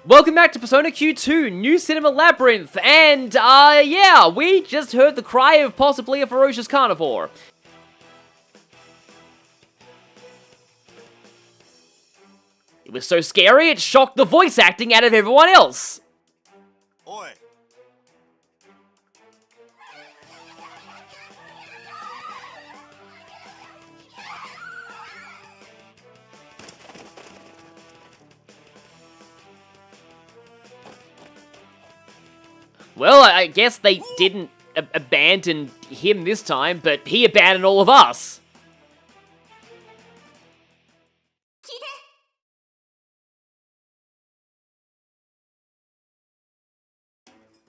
Welcome back to Persona Q2, New Cinema Labyrinth, and, yeah, we just heard the cry of possibly a ferocious carnivore. It was so scary, it shocked the voice acting out of everyone else. Oi. Well, I guess they didn't abandon him this time, but he abandoned all of us.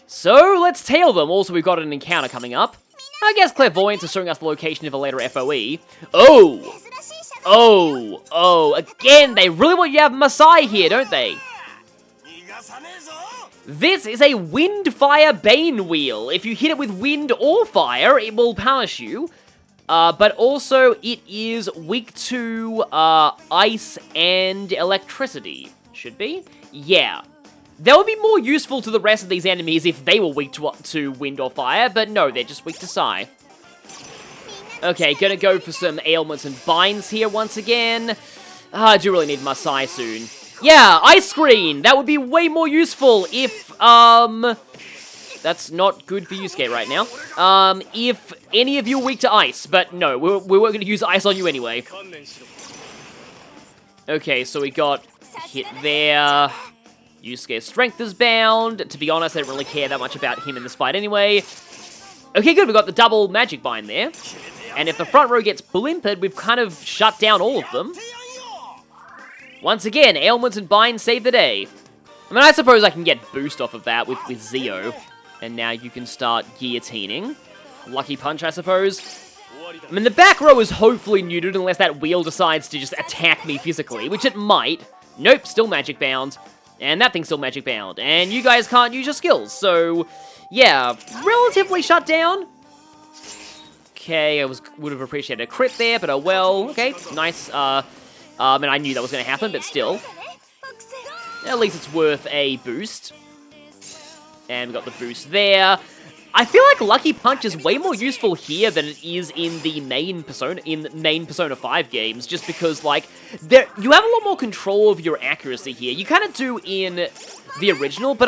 So, let's tail them. Also, we've got an encounter coming up. I guess Clairvoyance is showing us the location of a later FOE. Oh, again, they really want you to have Masai here, don't they? This is a Wind-Fire Bane Wheel. If you hit it with wind or fire, it will punish you. But also, it is weak to ice and electricity. Should be? Yeah. That would be more useful to the rest of these enemies if they were weak to wind or fire, but no, they're just weak to Psy. Okay, gonna go for some ailments and binds here once again. I do really need my Psy soon. Yeah, Ice Screen! That would be way more useful if, that's not good for Yusuke right now. If any of you are weak to ice, but no, we weren't gonna use ice on you anyway. Okay, so we got hit there. Yusuke's strength is bound. To be honest, I don't really care that much about him in this fight anyway. Okay, good, we got the double magic bind there. And if the front row gets blimpered, we've kind of shut down all of them. Once again, ailments and binds save the day. I mean, I suppose I can get boost off of that with Zio. And now you can start guillotining. Lucky punch, I suppose. I mean, the back row is hopefully neutered unless that wheel decides to just attack me physically, which it might. Nope, still magic bound. And that thing's still magic bound. And you guys can't use your skills, so yeah, relatively shut down. Okay, would have appreciated a crit there, but oh well. Okay, nice. I mean, I knew that was going to happen, but still. At least it's worth a boost. And we got the boost there. I feel like Lucky Punch is way more useful here than it is in the main Persona 5 games, just because, like, you have a lot more control of your accuracy here. You kind of do in the original, but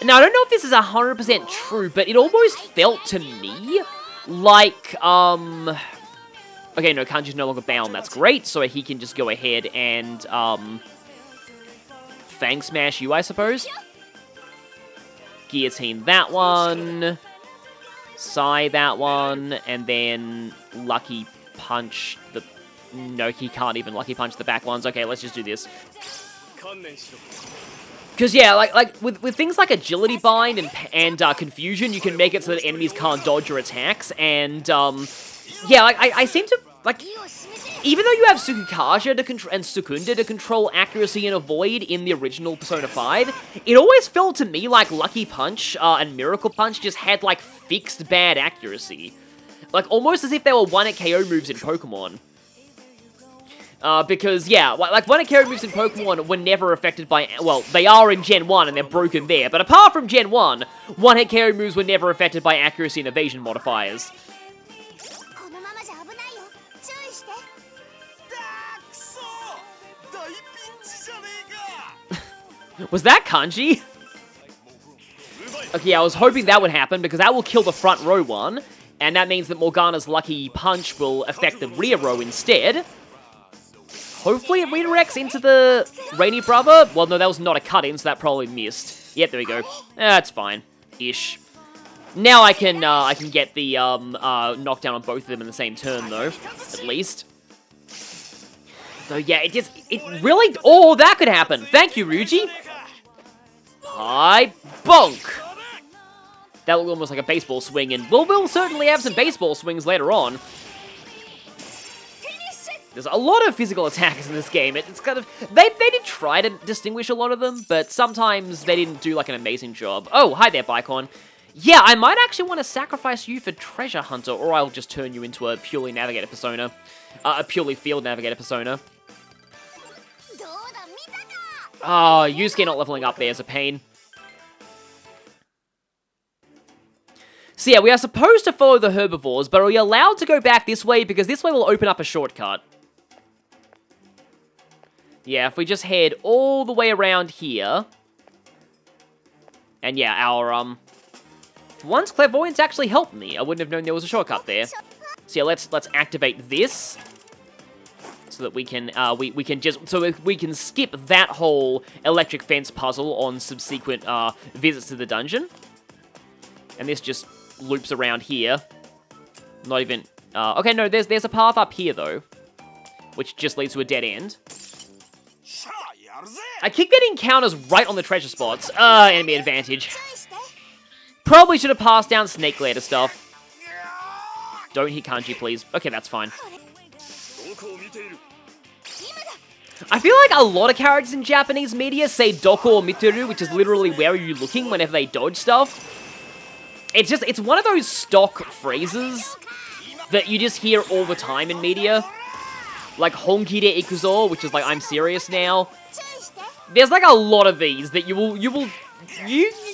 now, I don't know if this is 100% true, but it almost felt to me like, okay, no, Kanji's no longer bound, that's great, so he can just go ahead and, Fang Smash you, I suppose? Guillotine that one, Psy that one, and then Lucky Punch the... No, he can't even Lucky Punch the back ones. Okay, let's just do this. Because, yeah, like with things like Agility Bind and Confusion, you can make it so that enemies can't dodge your attacks, and, yeah, like, I seem to, like... Even though you have Tsukikaja and Sukunda to control accuracy and avoid in the original Persona 5, it always felt to me like Lucky Punch and Miracle Punch just had, like, fixed bad accuracy. Like, almost as if they were one-hit KO moves in Pokemon. Because, yeah, like, one-hit KO moves in Pokemon were never affected by... Well, they are in Gen 1 and they're broken there, but apart from Gen 1, one-hit KO moves were never affected by accuracy and evasion modifiers. Was that Kanji? Okay, I was hoping that would happen, because that will kill the front row one, and that means that Morgana's Lucky Punch will affect the rear row instead. Hopefully it redirects into the Rainy Brother. Well, no, that was not a cut-in, so that probably missed. Yep, there we go. That's fine. Ish. Now I can get the knockdown on both of them in the same turn, though, at least. So yeah, it really... Oh, that could happen. Thank you, Ryuji. Hi, bonk. That looked almost like a baseball swing, and we'll certainly have some baseball swings later on. There's a lot of physical attacks in this game. It's kind of... They did try to distinguish a lot of them, but sometimes they didn't do, like, an amazing job. Oh, hi there, Bicon. Yeah, I might actually want to sacrifice you for Treasure Hunter, or I'll just turn you into a purely Navigator Persona. A purely Field Navigator Persona. Oh, Yusuke not leveling up there is a pain. So yeah, we are supposed to follow the herbivores, but are we allowed to go back this way? Because this way will open up a shortcut. Yeah, if we just head all the way around here. And yeah, our, for once, clairvoyance actually helped me. I wouldn't have known there was a shortcut there. So yeah, let's activate this. So that we can, we can skip that whole electric fence puzzle on subsequent, visits to the dungeon. And this just loops around here. Not even, okay, no, there's a path up here, though. Which just leads to a dead end. I keep getting counters right on the treasure spots. Enemy advantage. Probably should have passed down snake ladder stuff. Don't hit kanji, please. Okay, that's fine. I feel like a lot of characters in Japanese media say doko miteru, which is literally where are you looking whenever they dodge stuff. It's one of those stock phrases that you just hear all the time in media. Like honki de ikuzo, which is like I'm serious now. There's like a lot of these that you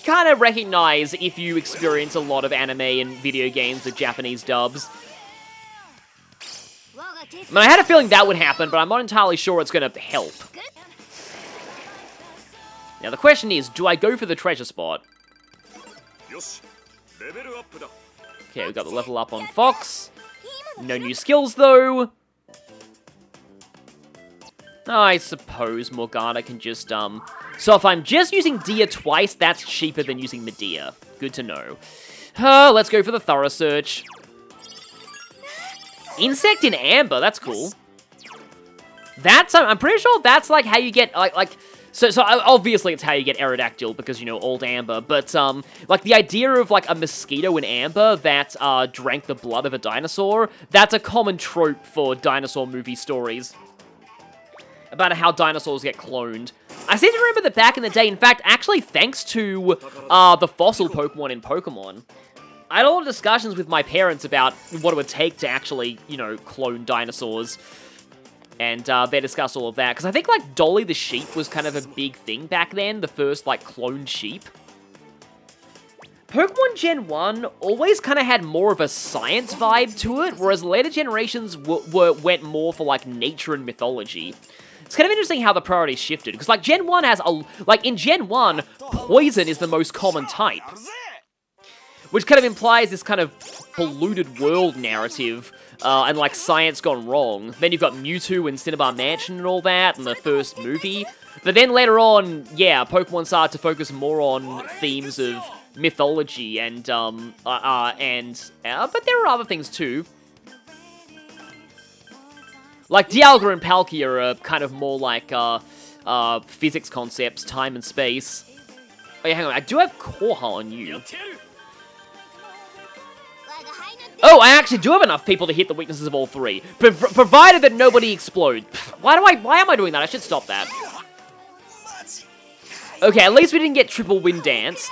kind of recognize if you experience a lot of anime and video games with Japanese dubs. I mean, I had a feeling that would happen, but I'm not entirely sure it's going to help. Now, the question is, do I go for the treasure spot? Okay, we got the level up on Fox. No new skills, though. I suppose Morgana can just, So if I'm just using Dia twice, that's cheaper than using Medea. Good to know. Let's go for the thorough search. Insect in amber, that's cool. That's, I'm pretty sure that's like how you get, so obviously it's how you get Aerodactyl, because, you know, old amber, but, like, the idea of, like, a mosquito in amber that, drank the blood of a dinosaur, that's a common trope for dinosaur movie stories. About how dinosaurs get cloned. I seem to remember that back in the day, in fact, actually thanks to, the fossil Pokemon in Pokemon, I had a lot of discussions with my parents about what it would take to actually, you know, clone dinosaurs. And they discussed all of that. Because I think, like, Dolly the sheep was kind of a big thing back then. The first, like, cloned sheep. Pokemon Gen 1 always kind of had more of a science vibe to it. Whereas later generations went more for, like, nature and mythology. It's kind of interesting how the priorities shifted. Because, like, Gen 1 has a... Like, in Gen 1, poison is the most common type. Which kind of implies this kind of polluted world narrative, and like science gone wrong. Then you've got Mewtwo and Cinnabar Mansion and all that, and the first movie. But then later on, yeah, Pokemon started to focus more on themes of mythology and, but there are other things too. Like Dialga and Palkia are kind of more like, physics concepts, time and space. Oh yeah, hang on, I do have Koha on you. Oh, I actually do have enough people to hit the weaknesses of all three. Provided that nobody explodes. Why am I doing that? I should stop that. Okay, at least we didn't get triple wind danced.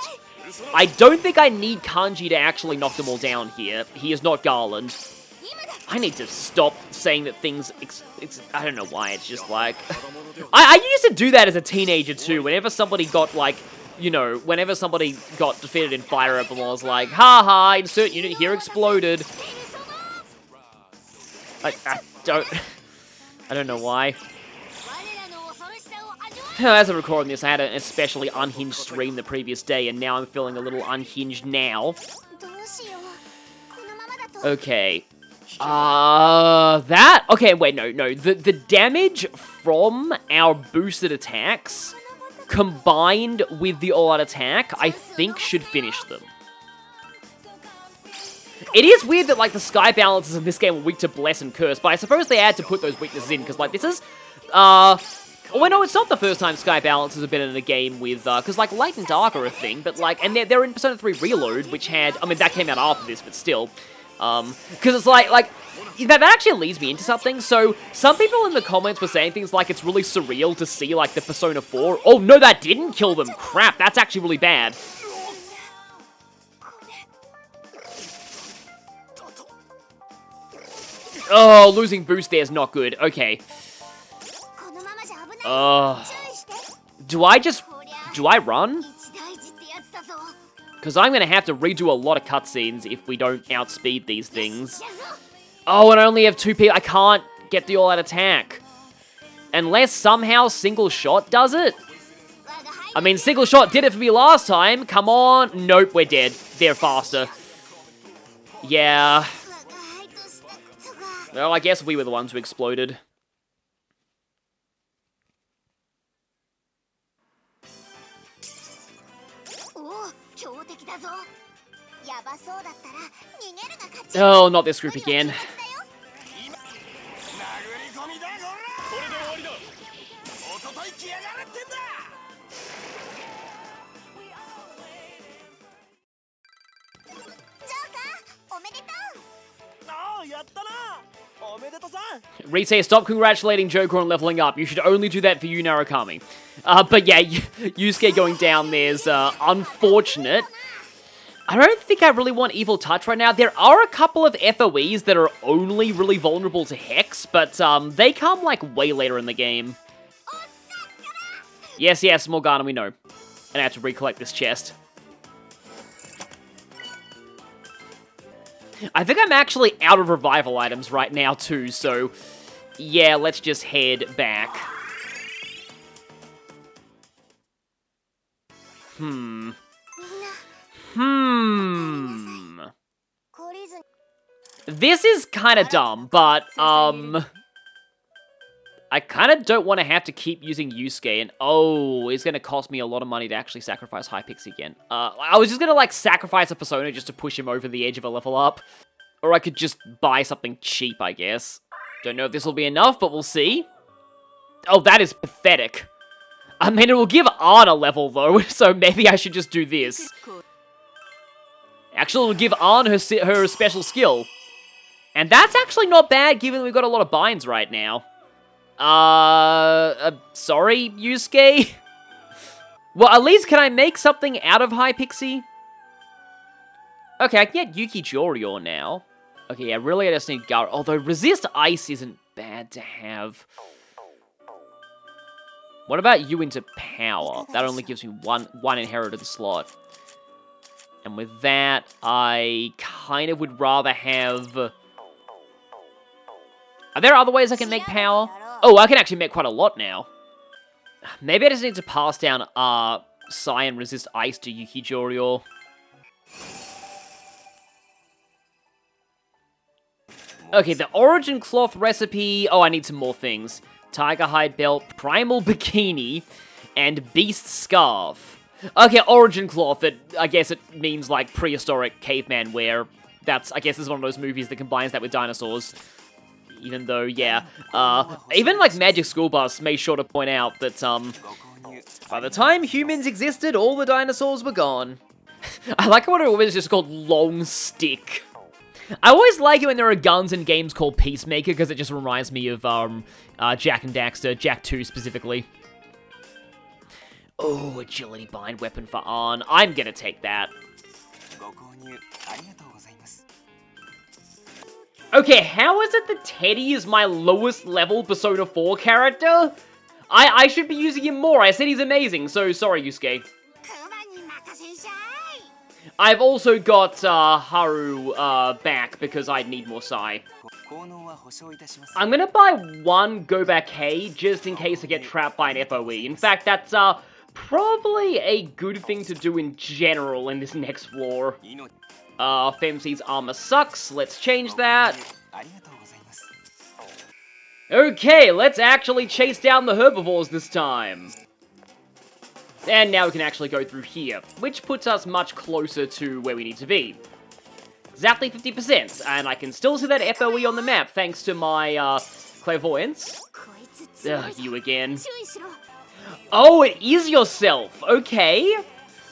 I don't think I need Kanji to actually knock them all down here. He is not Garland. I need to stop saying that things... I don't know why, it's just like... I used to do that as a teenager too, whenever somebody got like... You know, whenever somebody got defeated in Fire Emblem, I was like, haha, insert unit here exploded. I don't know why. As I'm recording this, I had an especially unhinged stream the previous day, and now I'm feeling a little unhinged now. Okay. Okay, wait, no. The damage from our boosted attacks... combined with the all-out attack, I think should finish them. It is weird that, like, the sky balances in this game are weak to Bless and Curse, but I suppose they had to put those weaknesses in, because, like, this is, well, no, it's not the first time sky balances have been in a game with, because, like, Light and Dark are a thing, but, like, and they're in Persona 3 Reload, which had, I mean, that came out after this, but still, because it's like, that actually leads me into something. So, some people in the comments were saying things like it's really surreal to see, like, the Persona 4. Oh, no, that didn't kill them. Crap, that's actually really bad. Oh, losing boost there is not good. Okay. Do I run? Because I'm going to have to redo a lot of cutscenes if we don't outspeed these things. Oh, and I only have 2 people. I can't get the all-out attack. Unless somehow single shot does it. I mean, single shot did it for me last time. Come on. Nope, we're dead. They're faster. Yeah. Well, I guess we were the ones who exploded. Oh, not this group again. Rise, stop congratulating Joker on leveling up. You should only do that for you, Narukami. But yeah, Yusuke going down there's unfortunate. I don't think I really want Evil Touch right now. There are a couple of FOEs that are only really vulnerable to Hex, but they come like way later in the game. Yes, Morgana, we know. And I have to recollect this chest. I think I'm actually out of revival items right now too, so yeah, let's just head back. This is kind of dumb, but, I kind of don't want to have to keep using Yusuke, and oh, it's going to cost me a lot of money to actually sacrifice Hypixie again. I was just going to, like, sacrifice a Persona just to push him over the edge of a level up. Or I could just buy something cheap, I guess. Don't know if this will be enough, but we'll see. Oh, that is pathetic. I mean, it will give Ann a level, though, so maybe I should just do this. Actually, it will give Ann her special skill. And that's actually not bad, given we've got a lot of binds right now. Sorry, Yusuke? Well, at least can I make something out of Hypixie? Okay, I can get Yuki Joryo now. Okay, yeah, really I just need Gar. Although Resist Ice isn't bad to have. What about you into Power? That only gives me one inheritance slot. And with that, I kind of would rather have... Are there other ways I can make Power? Oh, I can actually make quite a lot now. Maybe I just need to pass down Psy and Resist Ice to Yuki Joryo. Okay, the Origin Cloth recipe... Oh, I need some more things. Tiger Hide Belt, Primal Bikini, and Beast Scarf. Okay, Origin Cloth, I guess it means, like, prehistoric caveman wear. That's, I guess, this is one of those movies that combines that with dinosaurs. Even though, yeah, even, like, Magic School Bus made sure to point out that, by the time humans existed, all the dinosaurs were gone. I like how it was just called Long Stick. I always like it when there are guns in games called Peacemaker, because it just reminds me of, Jak and Daxter, Jak 2 specifically. Oh, agility bind weapon for Ann. I'm gonna take that. Okay, how is it that Teddy is my lowest level Persona 4 character? I should be using him more. I said he's amazing, so sorry, Yusuke. I've also got Haru back because I need more Psy. I'm gonna buy one Go Back Hey just in case I get trapped by an FOE. In fact, that's probably a good thing to do in general in this next floor. Femc's armor sucks. Let's change that. Okay, let's actually chase down the herbivores this time. And now we can actually go through here, which puts us much closer to where we need to be. Exactly 50%, and I can still see that FOE on the map thanks to my clairvoyance. Ugh, you again. Oh, it is yourself. Okay.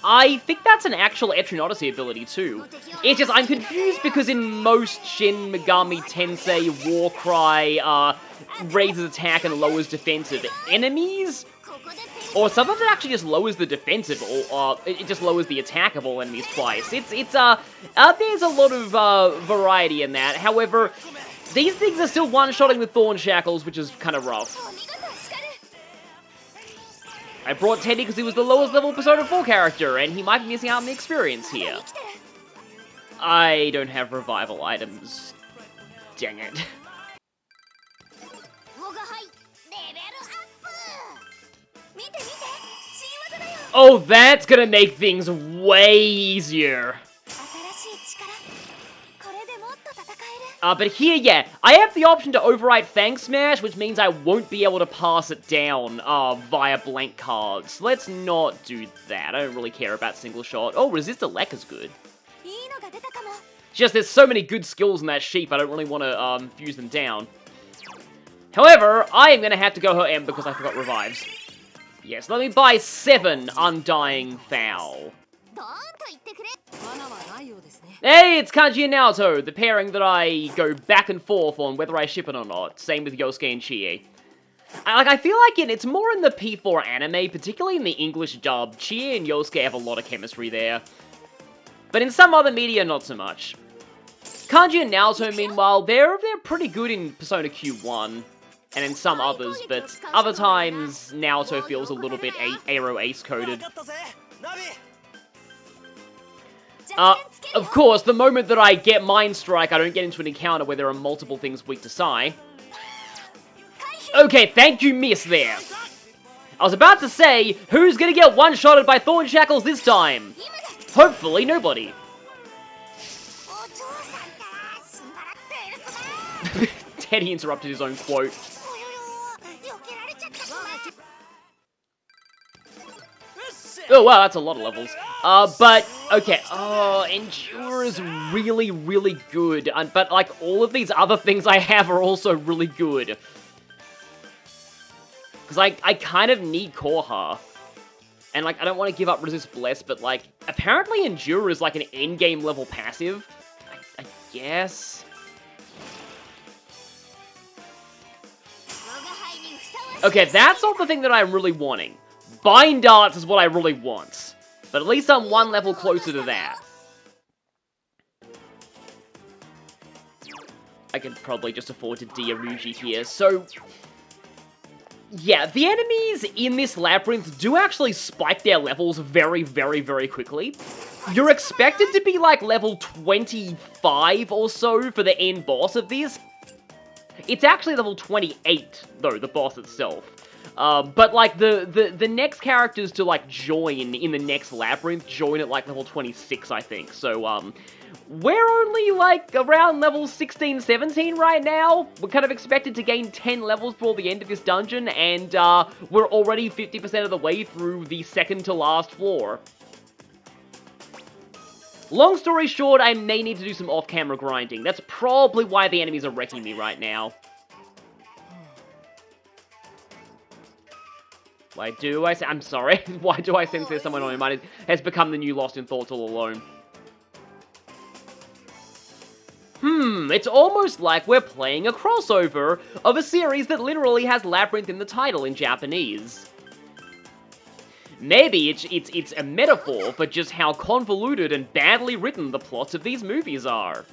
I think that's an actual Etrinodyssey ability too. It's just, I'm confused because in most Shin Megami Tensei Warcry raises attack and lowers defensive enemies, or sometimes it actually just lowers the defensive, or it just lowers the attack of all enemies twice. There's a lot of variety in that. However, these things are still one-shotting with Thorn Shackles, which is kind of rough. I brought Teddy because he was the lowest level Persona 4 character, and he might be missing out on the experience here. I don't have revival items. Dang it. Oh, that's gonna make things way easier. But here, yeah, I have the option to override Fang Smash, which means I won't be able to pass it down via blank cards. Let's not do that. I don't really care about single shot. Oh, Resist Elec is good. Just there's so many good skills in that sheep, I don't really want to fuse them down. However, I am going to have to go her M because I forgot revives. Yes, let me buy 7 Undying Foul. Hey, it's Kanji and Naoto, the pairing that I go back and forth on whether I ship it or not. Same with Yosuke and Chie. I feel like it's more in the P4 anime, particularly in the English dub. Chie and Yosuke have a lot of chemistry there. But in some other media, not so much. Kanji and Naoto, meanwhile, they're pretty good in Persona Q1. And in some others, but other times, Naoto feels a little bit Aero Ace-coded. Of course, the moment that I get Mind Strike, I don't get into an encounter where there are multiple things weak to Sai. Okay, thank you, miss, there. I was about to say, who's gonna get one-shotted by Thorn Shackles this time? Hopefully, nobody. Teddy interrupted his own quote. Oh, wow, that's a lot of levels. But, okay, Endure is really, really good. But, like, all of these other things I have are also really good. Because I kind of need Korha. And, like, I don't want to give up Resist Bless, but, like, apparently Endure is, like, an endgame level passive. I guess. Okay, that's not the thing that I'm really wanting. Bind Darts is what I really want. But at least I'm one level closer to that. I can probably just afford to Diaruji here, so... yeah, the enemies in this labyrinth do actually spike their levels very, very, very quickly. You're expected to be like level 25 or so for the end boss of this. It's actually level 28, though, the boss itself. But, like, the next characters to, like, join in the next labyrinth join at, like, level 26, I think. So, we're only, like, around level 16, 17 right now. We're kind of expected to gain 10 levels before the end of this dungeon, and, we're already 50% of the way through the second to last floor. Long story short, I may need to do some off-camera grinding. That's probably why the enemies are wrecking me right now. Why do I I'm sorry. Why do I sense there's someone on my mind has become the new Lost in Thoughts all alone? It's almost like we're playing a crossover of a series that literally has Labyrinth in the title in Japanese. Maybe it's a metaphor for just how convoluted and badly written the plots of these movies are.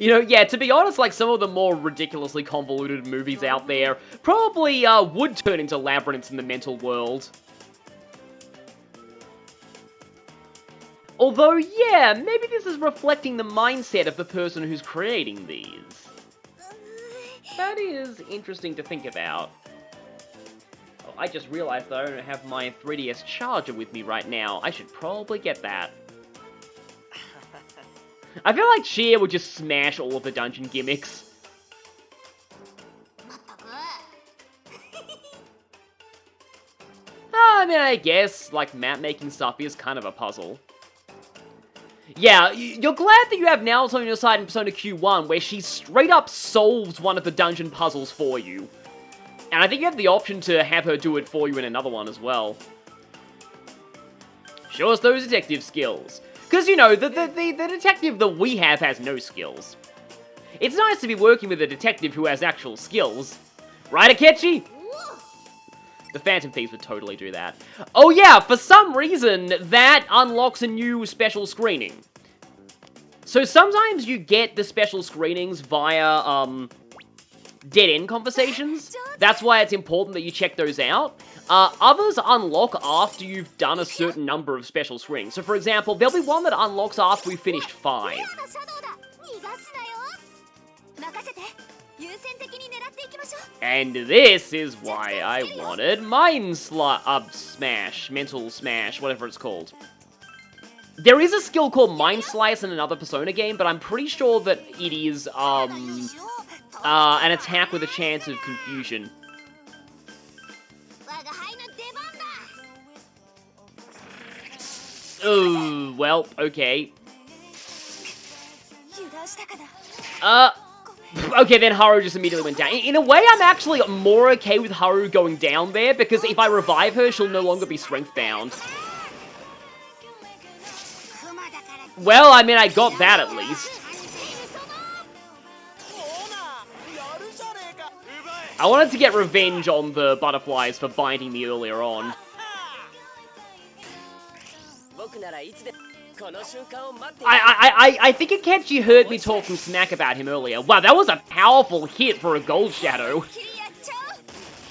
You know, yeah, to be honest, like, some of the more ridiculously convoluted movies out there probably, would turn into labyrinths in the mental world. Although, yeah, maybe this is reflecting the mindset of the person who's creating these. That is interesting to think about. Oh, I just realized that I don't have my 3DS charger with me right now. I should probably get that. I feel like Chia would just smash all of the dungeon gimmicks. I mean, I guess, like, map-making stuff is kind of a puzzle. Yeah, you're glad that you have Naoto on your side in Persona Q1, where she straight up solves one of the dungeon puzzles for you. And I think you have the option to have her do it for you in another one as well. Show us those detective skills. Because, you know, the detective that we have has no skills. It's nice to be working with a detective who has actual skills. Right, Akechi? The Phantom Thieves would totally do that. Oh yeah, for some reason, that unlocks a new special screening. So sometimes you get the special screenings via, dead-end conversations. That's why it's important that you check those out. Others unlock after you've done a certain number of special swings. So, for example, there'll be one that unlocks after we've finished 5. And this is why I wanted Smash, Mental Smash, whatever it's called. There is a skill called Mind Slice in another Persona game, but I'm pretty sure that it is, an attack with a chance of confusion. Oh, well, okay. Okay, then Haru just immediately went down. In a way, I'm actually more okay with Haru going down there, because if I revive her, she'll no longer be strength-bound. Well, I mean, I got that at least. I wanted to get revenge on the butterflies for binding me earlier on. I think Akechi heard me talking smack about him earlier. Wow, that was a powerful hit for a gold shadow.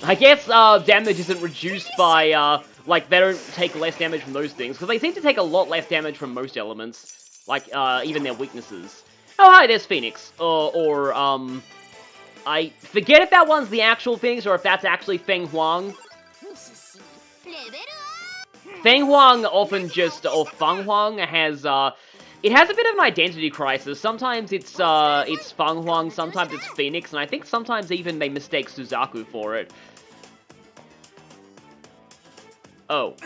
I guess damage isn't reduced by, like, they don't take less damage from those things, because they seem to take a lot less damage from most elements, like, even their weaknesses. Oh, hi, there's Phoenix. I forget if that one's the actual Phoenix, or if that's actually Feng Huang. Feng Huang often just, or Feng Huang has, it has a bit of an identity crisis. Sometimes it's Feng Huang, sometimes it's Phoenix, and I think sometimes even they mistake Suzaku for it. Oh.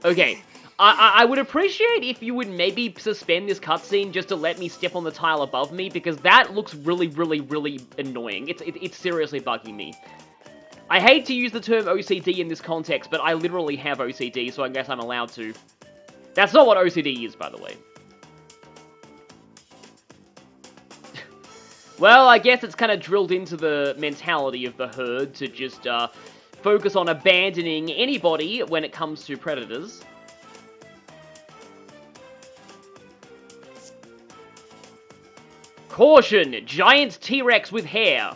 Okay. I would appreciate if you would maybe suspend this cutscene just to let me step on the tile above me, because that looks really, really, really annoying. It's seriously bugging me. I hate to use the term OCD in this context, but I literally have OCD, so I guess I'm allowed to. That's not what OCD is, by the way. Well, I guess it's kind of drilled into the mentality of the herd to just focus on abandoning anybody when it comes to predators. Caution! Giant T-Rex with hair!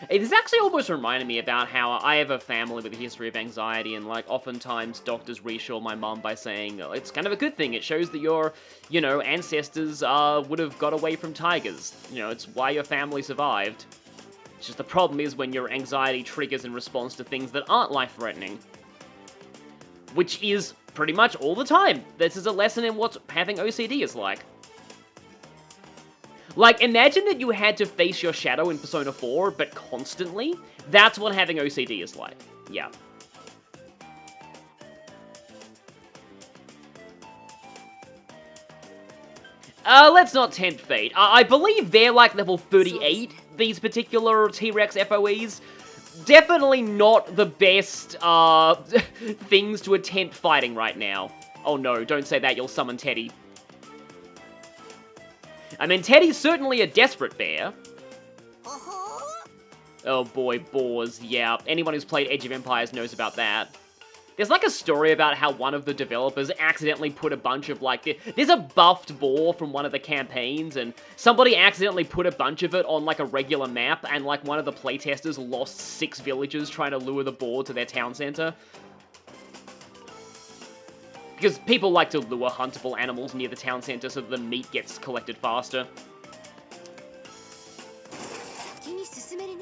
This actually almost reminded me about how I have a family with a history of anxiety, and, like, oftentimes doctors reassure my mum by saying, oh, it's kind of a good thing, it shows that your, you know, ancestors would have got away from tigers. You know, it's why your family survived. It's just the problem is when your anxiety triggers in response to things that aren't life-threatening. Which is pretty much all the time. This is a lesson in what having OCD is like. Like, imagine that you had to face your shadow in Persona 4, but constantly. That's what having OCD is like. Yeah. Let's not tempt fate. I believe they're like level 38, these particular T-Rex FOEs. Definitely not the best, things to attempt fighting right now. Oh no, don't say that, you'll summon Teddy. I mean, Teddy's certainly a desperate bear. Oh boy, boars, yeah. Anyone who's played Age of Empires knows about that. There's like a story about how one of the developers accidentally put a bunch of like... There's a buffed boar from one of the campaigns, and somebody accidentally put a bunch of it on like a regular map, and like one of the playtesters lost 6 villagers trying to lure the boar to their town center. Because people like to lure huntable animals near the town center so that the meat gets collected faster.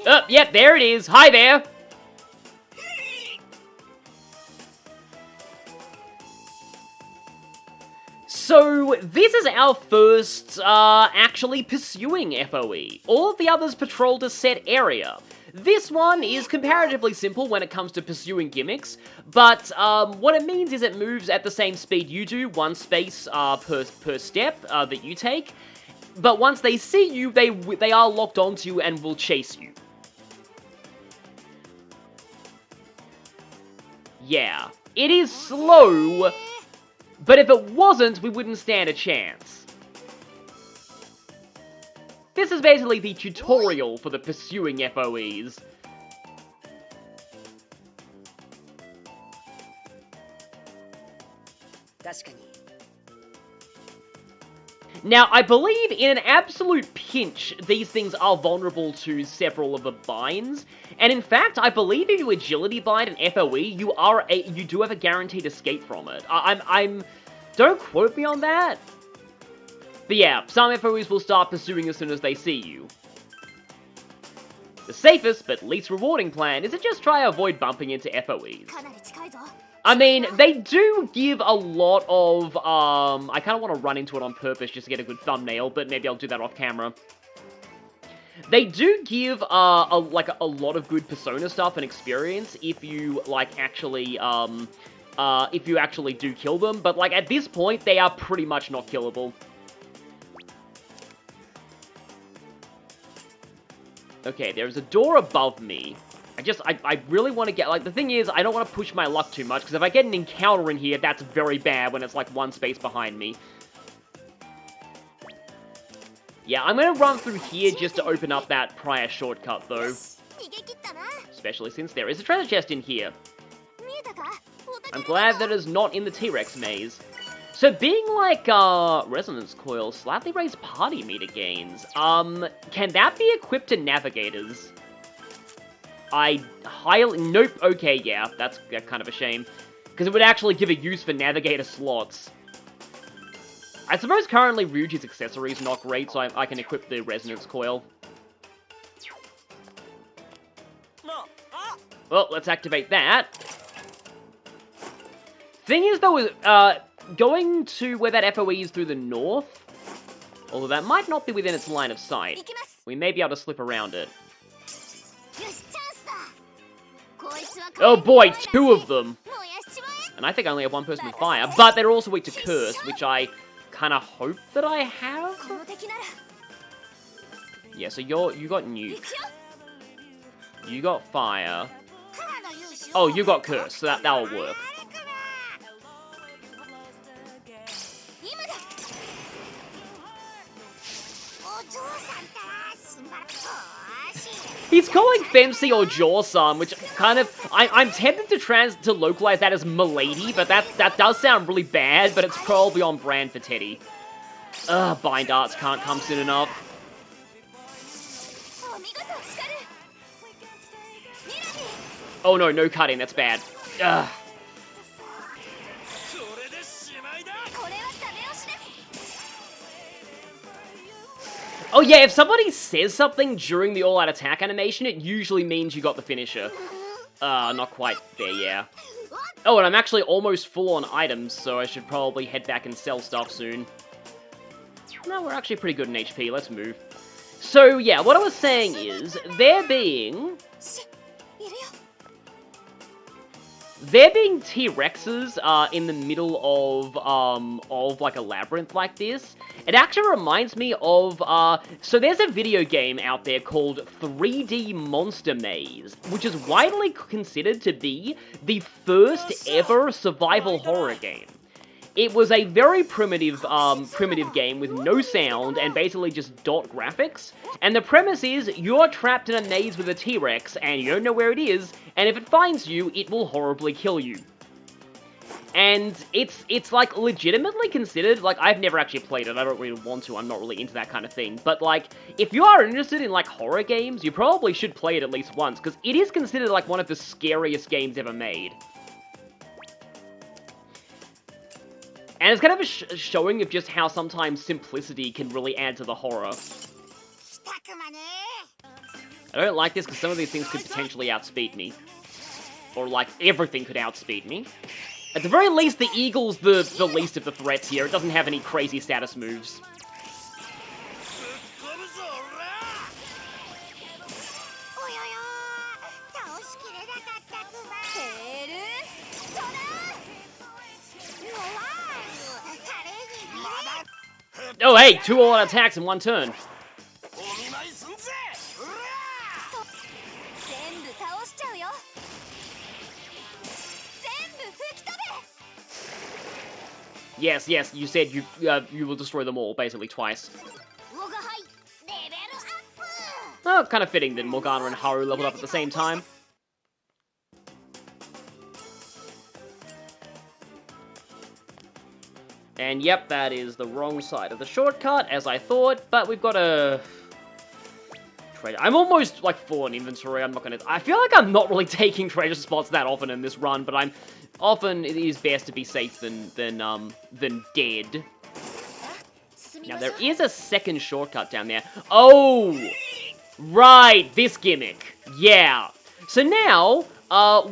Oh, yep, there it is. Hi there. So, this is our first, actually pursuing FOE. All of the others patrolled a set area. This one is comparatively simple when it comes to pursuing gimmicks, but what it means is it moves at the same speed you do, 1 space per step that you take, but once they see you, they are locked onto you and will chase you. Yeah, it is slow, but if it wasn't, we wouldn't stand a chance. This is basically the tutorial for the pursuing FOEs. Now, I believe in an absolute pinch, these things are vulnerable to several of the binds. And in fact, I believe if you agility bind an FOE, you do have a guaranteed escape from it. Don't quote me on that. But yeah, some FOEs will start pursuing as soon as they see you. The safest, but least rewarding plan is to just try to avoid bumping into FOEs. I mean, they do give a lot of, I kind of want to run into it on purpose just to get a good thumbnail, but maybe I'll do that off camera. They do give, a lot of good Persona stuff and experience if you, actually do kill them, but, at this point, they are pretty much not killable. Okay, there's a door above me. I really want to get, the thing is, I don't want to push my luck too much, because if I get an encounter in here, that's very bad when it's, one space behind me. Yeah, I'm going to run through here just to open up that prior shortcut, though. Especially since there is a treasure chest in here. I'm glad that it's not in the T-Rex maze. So being resonance coil, slightly raised party meter gains, can that be equipped to navigators? Nope, okay, yeah, that's kind of a shame. Because it would actually give a use for navigator slots. I suppose currently Ryuji's accessory is not great, so I can equip the resonance coil. Well, let's activate that. Thing is, though, going to where that FOE is through the north, although that might not be within its line of sight, we may be able to slip around it. Oh boy, 2 of them! And I think I only have 1 person with fire, but they're also weak to curse, which I kind of hope that I have? Yeah, so you got nuke. You got fire. Oh, you got curse, so that'll work. He's calling Femsi or Jaw-san, which kind of... I'm tempted to localize that as Milady, but that does sound really bad, but it's probably on brand for Teddy. Ugh, bind arts can't come soon enough. Oh no, no cutting, that's bad. Ugh. Oh yeah, if somebody says something during the all-out attack animation, it usually means you got the finisher. Not quite there, yeah. Oh, and I'm actually almost full on items, so I should probably head back and sell stuff soon. No, we're actually pretty good in HP, let's move. So yeah, what I was saying is, there being T-Rexes in the middle of like a labyrinth like this, it actually reminds me of, so there's a video game out there called 3D Monster Maze, which is widely considered to be the first ever survival horror game. It was a very primitive game with no sound and basically just dot graphics. And the premise is, you're trapped in a maze with a T-Rex and you don't know where it is, and if it finds you, it will horribly kill you. And it's like legitimately considered, like I've never actually played it, I don't really want to, I'm not really into that kind of thing. But like, if you are interested in like horror games, you probably should play it at least once, because it is considered like one of the scariest games ever made. And it's kind of a showing of just how sometimes simplicity can really add to the horror. I don't like this because some of these things could potentially outspeed me. Or like, everything could outspeed me. At the very least, the eagle's the least of the threats here. It doesn't have any crazy status moves. Oh hey, 2 all-out attacks in 1 turn. Yes, you said you will destroy them all, basically twice. Oh, kind of fitting that Morgana and Haru leveled up at the same time. And yep, that is the wrong side of the shortcut, as I thought, but we've got a... treasure. I'm almost, like, full on inventory. I'm not gonna... I feel like I'm not really taking treasure spots that often in this run, but I'm... Often, it is best to be safe than dead. Now, there is a second shortcut down there. Oh! Right, this gimmick. Yeah. So now,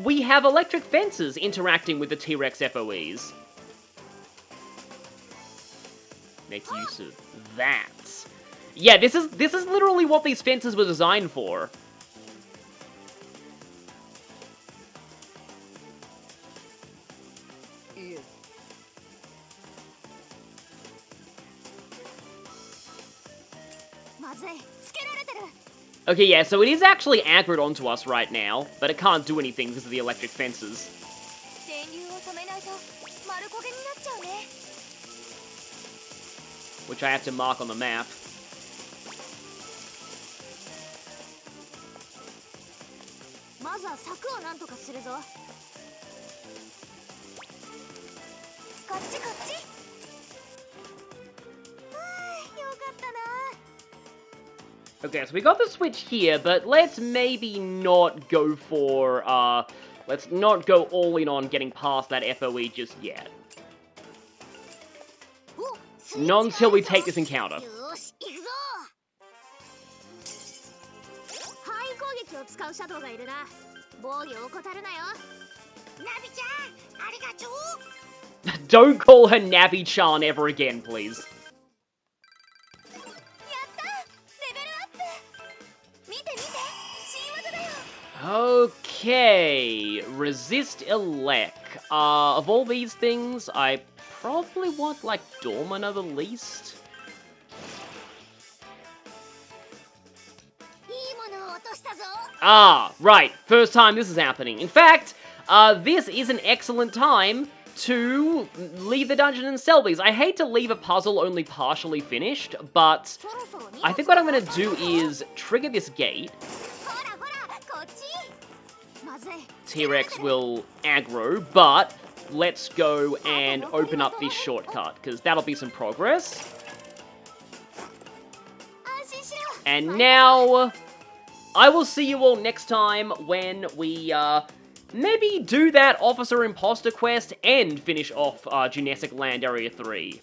we have electric fences interacting with the T-Rex FOEs. Make use of that. Yeah, this is literally what these fences were designed for. Okay, yeah, so it is actually aggroed onto us right now, but it can't do anything because of the electric fences. Which I have to mark on the map. Okay, so we got the switch here, but let's maybe not go for, let's not go all in on getting past that FOE just yet. Not until we take this encounter. Don't call her Navi-chan ever again, please. Okay, resist elec. Of all these things, I probably want, like, Dormina the least. Ah, right, first time this is happening. In fact, this is an excellent time to leave the dungeon and sell these. I hate to leave a puzzle only partially finished, but I think what I'm gonna do is trigger this gate. T-Rex will aggro, but let's go and open up this shortcut, because that'll be some progress. And now, I will see you all next time when we, maybe do that Officer Imposter quest and finish off Genetic Land Area 3.